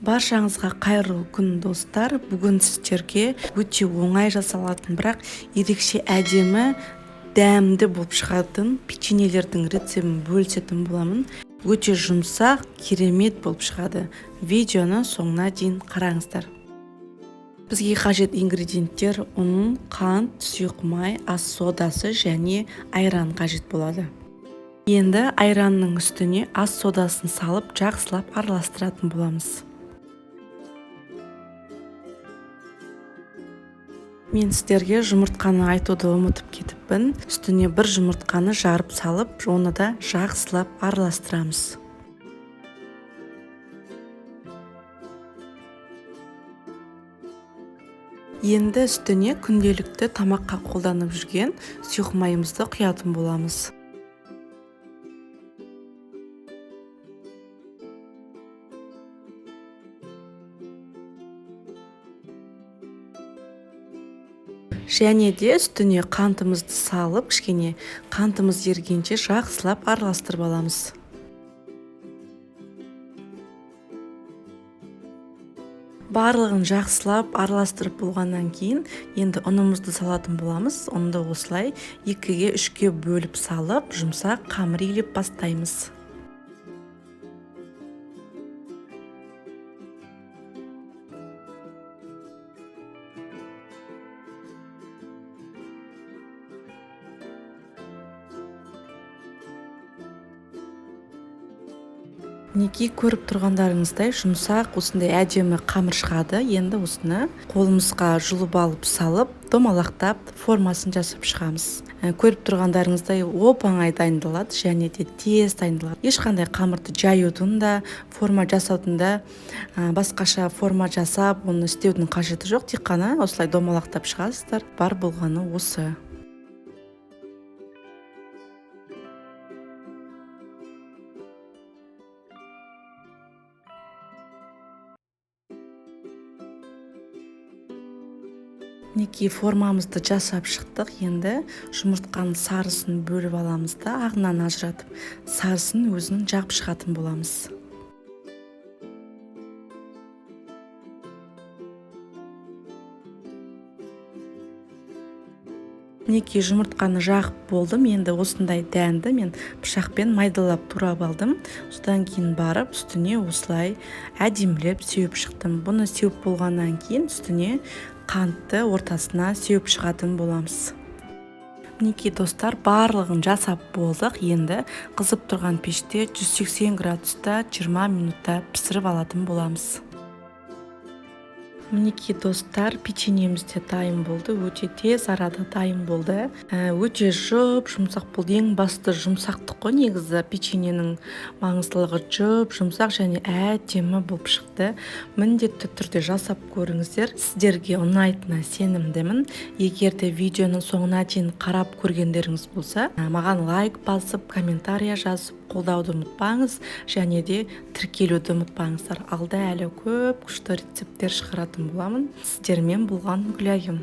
Баршаңызға қайырлы күн достар. Бүгін сіздерге өте оңай жасалатын, бірақ ерекше әдемі, дәмді болып шығатын печеньелердің рецебін бөлісетін боламын. Өте жұмсақ, керемет болып шығады. Видеоны соңына дейін қараңыздар. Бізге қажет ингредиенттер: ұн, қант, сұйық май, ас содасы және айран қажет болады. Енді айранның үстіне ас содасын салып, жақсылап араластыратын боламыз. Мен сіздерге жұмыртқаны айтуды ұмытып кетіппін. Үстіне бір жұмыртқаны жарып салып, оны да жақсылап араластырамыз. Енді үстіне күнделікті тамаққа қолданып жүрген сұйық майымызды құятын боламыз. Және де үстіне қантымызды салып, кішкене қантымыз ергенше жақсылап араластырып аламыз. Барлығын жақсылап араластырып болғаннан кейін, енді ұнымызды салатын боламыз. Ұнды осылай 2-ге 3-ге бөліп салып, жұмсақ қамыр илеп бастаймыз. Мінекей, көріп тұрғандарыңыздай жұмсақ осындай әдемі қамыр шығады. Енді осыны қолымызға жұлып алып салып, домалақтап формасын жасап шығамыз. Көріп тұрғандарыңыздай оп-оңай дайындалады және де тез дайындалады. Ешқандай қамырды жаюдың да, форма жасаудың да, басқаша форма жасап, оны істеудің қажеті жоқ. Тек қана осылай домалақтап шығасыздар. Бар болғаны осы. Мінекей, формамызды жасап шықтық. Енді жұмыртқаның сарысын бөліп аламыз да, ағынан ажыратып, сарысын өзін жағып шығатын боламыз. Мінекей, жұмыртқаны жағып болдым. Енді осындай дәнді мен пышақпен майдалап турап алдым. Содан кейін барып, үстіне осылай әдемілеп сеуіп шықтым. Бұны сеуіп болғаннан кейін үстіне қантты ортасына сеуіп шығатын боламыз. Мінекей достар, барлығын жасап болдық. Енді қызып тұрған пеште 180 градуста 20 минутта пісіріп алатын боламыз. Мінекей достар, печеньеміз де дайын болды. Өте тез арада дайын болды. Өте жұмсақ болды. Ең басты жұмсақтық қой, негізі печеньенің маңыздылығы жұмсақ және әдемі болып шықты. Міндетті түрде жасап көріңіздер. Сіздерге ұнайтынына сенімдімін. Егер де видеоның соңына дейін қарап көргендеріңіз болса, маған лайк басып, комментария жазып, қолдауды ұмытпаңыз, және де тіркелуді ұмытпаңыздар. Алда әлі көп күшті рецепттер шығаратын боламын. Сіздермен болған Гүлайым.